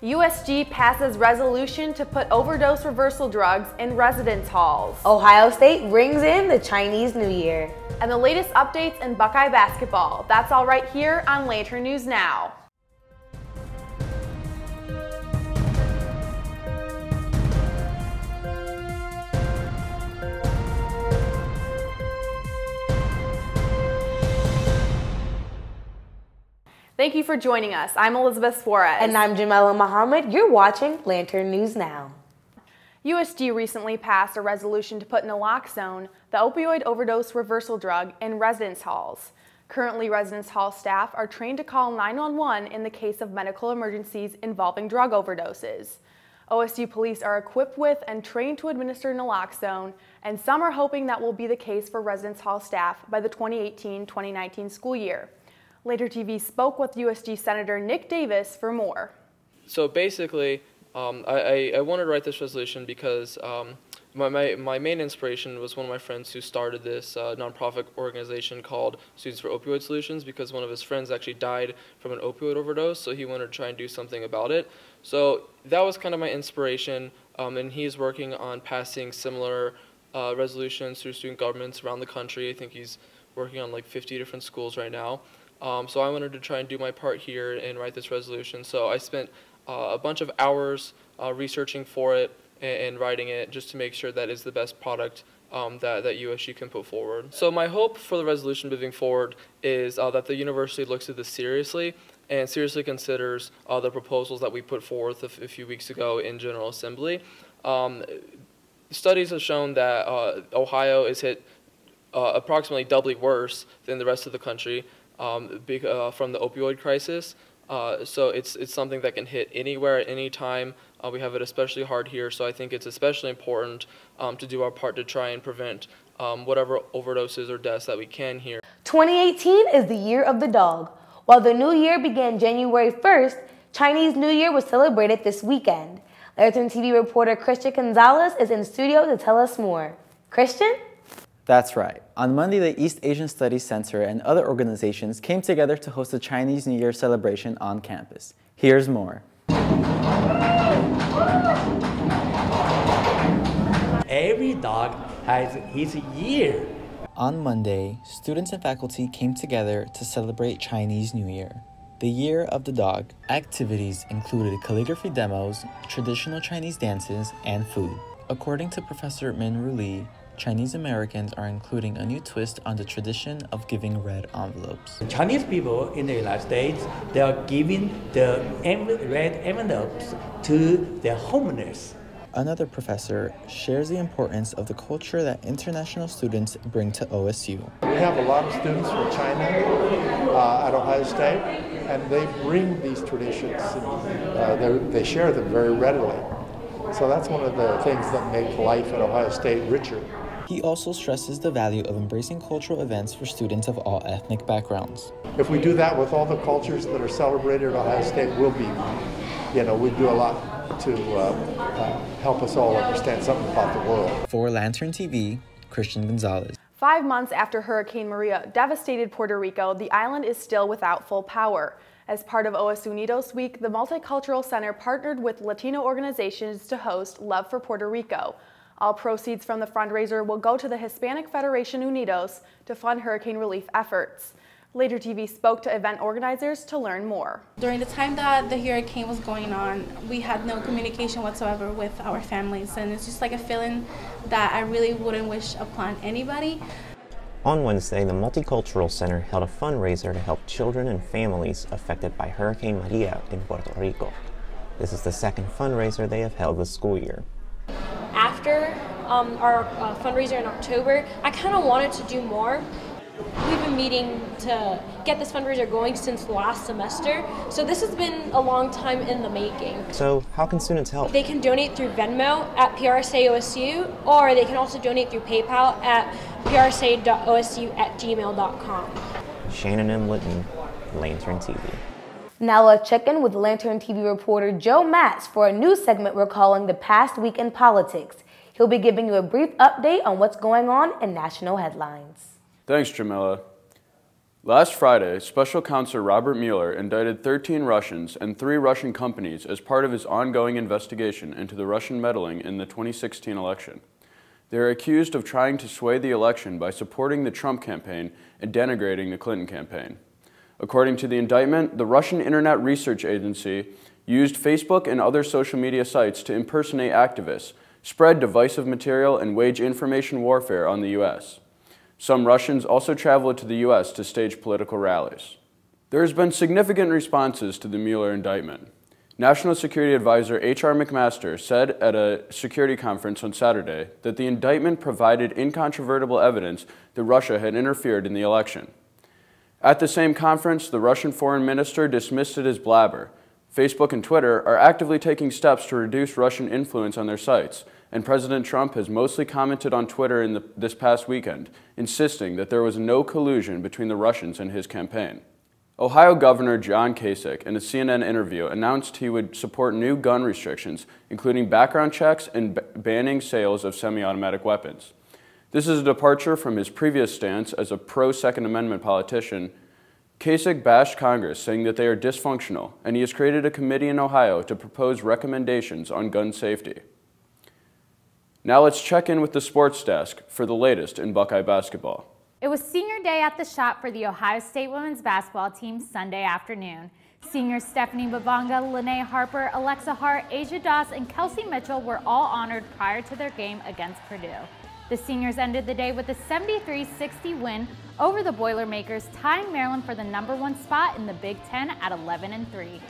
USG passes resolution to put overdose reversal drugs in residence halls. Ohio State brings in the Chinese New Year. And the latest updates in Buckeye basketball. That's all right here on Lantern News Now. Thank you for joining us. I'm Elizabeth Suarez. And I'm Jamela Muhammad. You're watching Lantern News Now. USG recently passed a resolution to put Naloxone, the opioid overdose reversal drug, in residence halls. Currently, residence hall staff are trained to call 911 in the case of medical emergencies involving drug overdoses. OSU police are equipped with and trained to administer Naloxone, and some are hoping that will be the case for residence hall staff by the 2018-2019 school year. Later TV spoke with USG Senator Nick Davis for more. So basically, I wanted to write this resolution because my main inspiration was one of my friends who started this nonprofit organization called Students for Opioid Solutions, because one of his friends actually died from an opioid overdose, so he wanted to try and do something about it. So that was kind of my inspiration, and he's working on passing similar resolutions through student governments around the country. I think he's working on like 50 different schools right now. So I wanted to try and do my part here and write this resolution. So I spent a bunch of hours researching for it and writing it just to make sure that is the best product that USG can put forward. So my hope for the resolution moving forward is that the university looks at this seriously and seriously considers the proposals that we put forth a few weeks ago in General Assembly. Studies have shown that Ohio is hit approximately doubly worse than the rest of the country from the opioid crisis. So it's something that can hit anywhere at any time. We have it especially hard here, so I think it's especially important to do our part to try and prevent whatever overdoses or deaths that we can here. 2018 is the year of the dog. While the new year began January 1st, Chinese New Year was celebrated this weekend. Lantern TV reporter Christian Gonzalez is in studio to tell us more. Christian? That's right. On Monday, the East Asian Studies Center and other organizations came together to host a Chinese New Year celebration on campus. Here's more. Every dog has his year. On Monday, students and faculty came together to celebrate Chinese New Year, the year of the dog. Activities included calligraphy demos, traditional Chinese dances, and food. According to Professor Min-Ru Lee, Chinese Americans are including a new twist on the tradition of giving red envelopes. Chinese people in the United States, they are giving the red envelopes to their homeless. Another professor shares the importance of the culture that international students bring to OSU. We have a lot of students from China at Ohio State, and they bring these traditions. They share them very readily. So that's one of the things that make life at Ohio State richer. He also stresses the value of embracing cultural events for students of all ethnic backgrounds. If we do that with all the cultures that are celebrated at Ohio State, we do a lot to help us all understand something about the world. For Lantern TV, Christian Gonzalez. 5 months after Hurricane Maria devastated Puerto Rico, the island is still without full power. As part of OSU Unidos Week, the Multicultural Center partnered with Latino organizations to host Love for Puerto Rico. All proceeds from the fundraiser will go to the Hispanic Federation Unidos to fund hurricane relief efforts. Later TV spoke to event organizers to learn more. During the time that the hurricane was going on, we had no communication whatsoever with our families, and it's just like a feeling that I really wouldn't wish upon anybody. On Wednesday, the Multicultural Center held a fundraiser to help children and families affected by Hurricane Maria in Puerto Rico. This is the second fundraiser they have held this school year. After our fundraiser in October, I kind of wanted to do more. We've been meeting to get this fundraiser going since last semester, so this has been a long time in the making. So how can students help? They can donate through Venmo at PRSAOSU, or they can also donate through PayPal at prsa.osu@gmail.com. Shannon M. Litton, Lantern TV. Now let's check in with Lantern TV reporter Joe Matz for a new segment we're calling The Past Week in Politics. He'll be giving you a brief update on what's going on in national headlines. Thanks, Jamila. Last Friday, Special Counsel Robert Mueller indicted 13 Russians and 3 Russian companies as part of his ongoing investigation into the Russian meddling in the 2016 election. They are accused of trying to sway the election by supporting the Trump campaign and denigrating the Clinton campaign. According to the indictment, the Russian Internet Research Agency used Facebook and other social media sites to impersonate activists, spread divisive material, and wage information warfare on the U.S. Some Russians also traveled to the U.S. to stage political rallies. There has been significant responses to the Mueller indictment. National Security Advisor H.R. McMaster said at a security conference on Saturday that the indictment provided incontrovertible evidence that Russia had interfered in the election. At the same conference, the Russian foreign minister dismissed it as blabber. Facebook and Twitter are actively taking steps to reduce Russian influence on their sites, and President Trump has mostly commented on Twitter this past weekend, insisting that there was no collusion between the Russians and his campaign. Ohio Governor John Kasich, in a CNN interview, announced he would support new gun restrictions, including background checks and banning sales of semi-automatic weapons. This is a departure from his previous stance as a pro-Second Amendment politician. Kasich bashed Congress, saying that they are dysfunctional, and he has created a committee in Ohio to propose recommendations on gun safety. Now let's check in with the sports desk for the latest in Buckeye basketball. It was senior day at the shop for the Ohio State women's basketball team Sunday afternoon. Seniors Stephanie Bavanga, Lene Harper, Alexa Hart, Asia Doss, and Kelsey Mitchell were all honored prior to their game against Purdue. The seniors ended the day with a 73-60 win over the Boilermakers, tying Maryland for the #1 spot in the Big Ten at 11-3.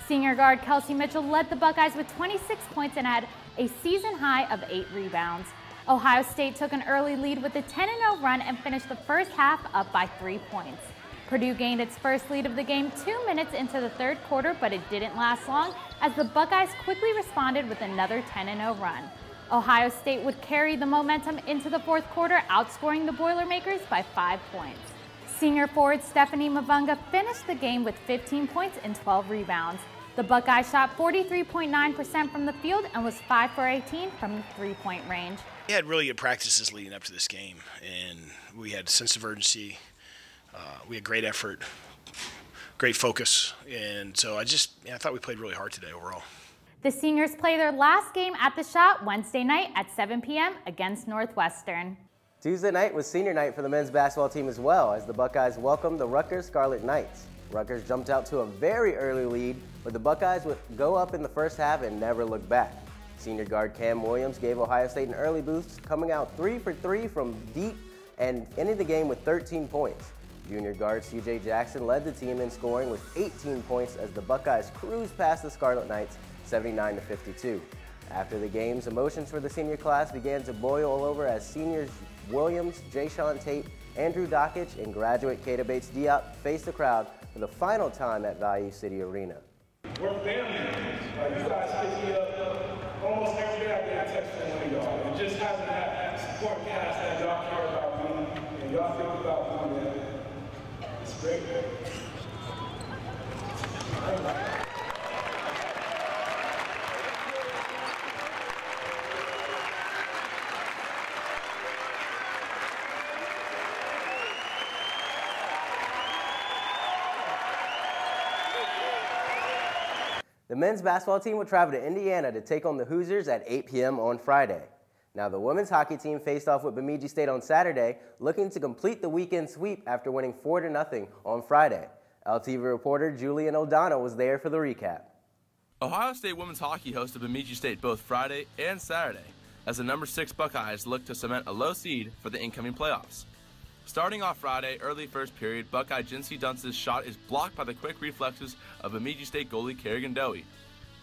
Senior guard Kelsey Mitchell led the Buckeyes with 26 points and had a season high of 8 rebounds. Ohio State took an early lead with a 10-0 run and finished the first half up by 3 points. Purdue gained its first lead of the game 2 minutes into the third quarter, but it didn't last long as the Buckeyes quickly responded with another 10-0 run. Ohio State would carry the momentum into the fourth quarter, outscoring the Boilermakers by 5 points. Senior forward Stephanie Mavunga finished the game with 15 points and 12 rebounds. The Buckeyes shot 43.9% from the field and was 5 for 18 from the three-point range. We had really good practices leading up to this game, and we had a sense of urgency. We had great effort, great focus, and so I thought we played really hard today overall. The seniors play their last game at the shop Wednesday night at 7 p.m. against Northwestern. Tuesday night was senior night for the men's basketball team as well, as the Buckeyes welcomed the Rutgers Scarlet Knights. Rutgers jumped out to a very early lead, but the Buckeyes would go up in the first half and never look back. Senior guard Cam Williams gave Ohio State an early boost, coming out 3 for 3 from deep and ending the game with 13 points. Junior guard CJ Jackson led the team in scoring with 18 points as the Buckeyes cruised past the Scarlet Knights 79-52. After the games, emotions for the senior class began to boil over as seniors Williams, Jayshawn Tate, Andrew Dockich, and graduate Kata Bates-Diop faced the crowd for the final time at Value City Arena. We're family. You guys pick me up almost every day. I get a text from one of y'all. And just having that support cast that y'all care about me and y'all think about me, man. It's great. The men's basketball team will travel to Indiana to take on the Hoosiers at 8 p.m. on Friday. Now, the women's hockey team faced off with Bemidji State on Saturday, looking to complete the weekend sweep after winning 4-0 on Friday. LTV reporter Julian O'Donnell was there for the recap. Ohio State women's hockey hosted Bemidji State both Friday and Saturday, as the #6 Buckeyes look to cement a low seed for the incoming playoffs. Starting off Friday, early first period, Buckeye Jinsey Dunce's shot is blocked by the quick reflexes of Bemidji State goalie Kerrigan Dowie.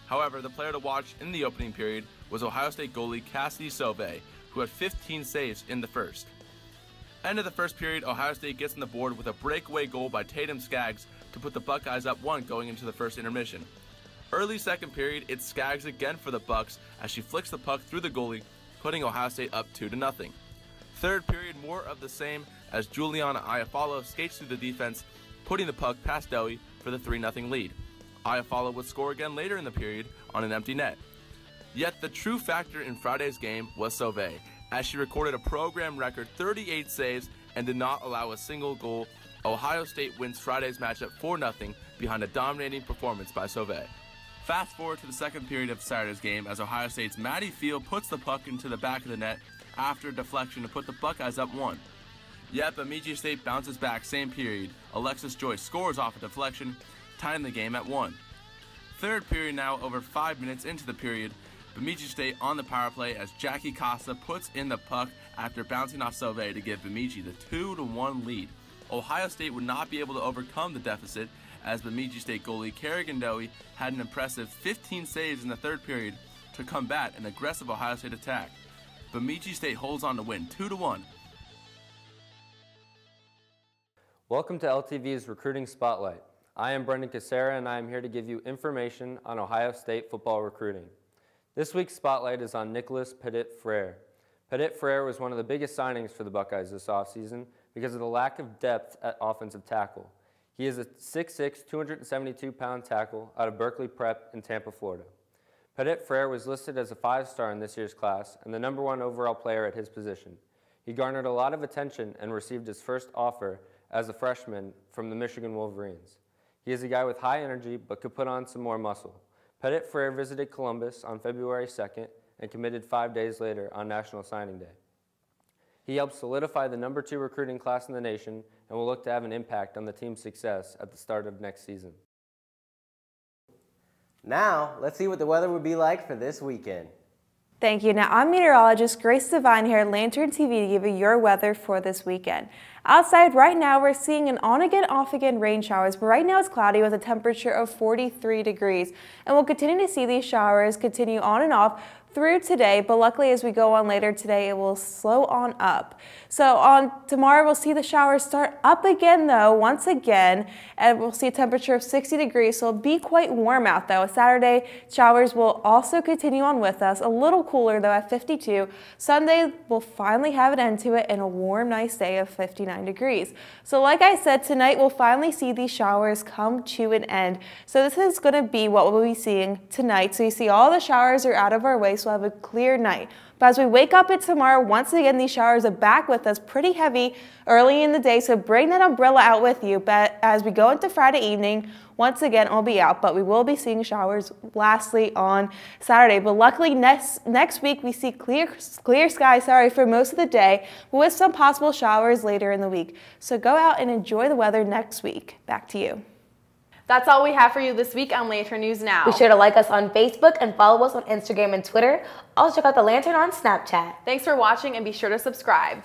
However, the player to watch in the opening period was Ohio State goalie Cassidy Sauvé, who had 15 saves in the first. End of the first period, Ohio State gets on the board with a breakaway goal by Tatum Skaggs to put the Buckeyes up 1 going into the first intermission. Early second period, it's Skaggs again for the Bucks as she flicks the puck through the goalie, putting Ohio State up 2-0. Third period, more of the same as Juliana Iafallo skates through the defense, putting the puck past Dowie for the 3-0 lead. Iafallo would score again later in the period on an empty net. Yet the true factor in Friday's game was Sauvé, as she recorded a program record 38 saves and did not allow a single goal Ohio State wins Friday's matchup 4-0 behind a dominating performance by Sauvé. Fast forward to the second period of Saturday's game as Ohio State's Matty Field puts the puck into the back of the net after a deflection to put the Buckeyes up 1. Yet Bemidji State bounces back same period. Alexis Joyce scores off a deflection, tying the game at 1. Third period now, over 5 minutes into the period, Bemidji State on the power play as Jackie Costa puts in the puck after bouncing off Sauvé to give Bemidji the 2-1 lead. Ohio State would not be able to overcome the deficit as Bemidji State goalie Kerrigan Dowie had an impressive 15 saves in the third period to combat an aggressive Ohio State attack. Bemidji State holds on to win 2-1. Welcome to LTV's Recruiting Spotlight. I am Brendan Casera and I am here to give you information on Ohio State football recruiting. This week's spotlight is on Nicholas Petit-Frere. Petit-Frere was one of the biggest signings for the Buckeyes this offseason because of the lack of depth at offensive tackle. He is a 6'6", 272-pound tackle out of Berkeley Prep in Tampa, Florida. Petit-Frere was listed as a 5-star in this year's class and the #1 overall player at his position. He garnered a lot of attention and received his first offer as a freshman from the Michigan Wolverines. He is a guy with high energy but could put on some more muscle. Petit-Frere visited Columbus on February 2nd and committed 5 days later on National Signing Day. He helped solidify the #2 recruiting class in the nation and will look to have an impact on the team's success at the start of next season. Now, let's see what the weather would be like for this weekend. Thank you. Now, I'm meteorologist Grace Devine here at Lantern TV to give you your weather for this weekend. Outside right now, we're seeing an on-again, off-again rain showers, but right now it's cloudy with a temperature of 43 degrees. And we'll continue to see these showers continue on and off through today, but luckily as we go on later today, it will slow on up. So on tomorrow, we'll see the showers start up again though, once again, and we'll see a temperature of 60 degrees, so it'll be quite warm out though. Saturday, showers will also continue on with us, a little cooler though at 52. Sunday, we'll finally have an end to it and a warm, nice day of 59 degrees. So like I said, tonight we'll finally see these showers come to an end. So this is gonna be what we'll be seeing tonight. So you see all the showers are out of our way, so we'll have a clear night. But as we wake up tomorrow, once again, these showers are back with us pretty heavy early in the day, so bring that umbrella out with you. But as we go into Friday evening, once again, it'll be out, but we will be seeing showers lastly on Saturday. But luckily, next week, we see clear skies, for most of the day, with some possible showers later in the week. So go out and enjoy the weather next week. Back to you. That's all we have for you this week on Lantern News Now. Be sure to like us on Facebook and follow us on Instagram and Twitter. Also check out the Lantern on Snapchat. Thanks for watching and be sure to subscribe.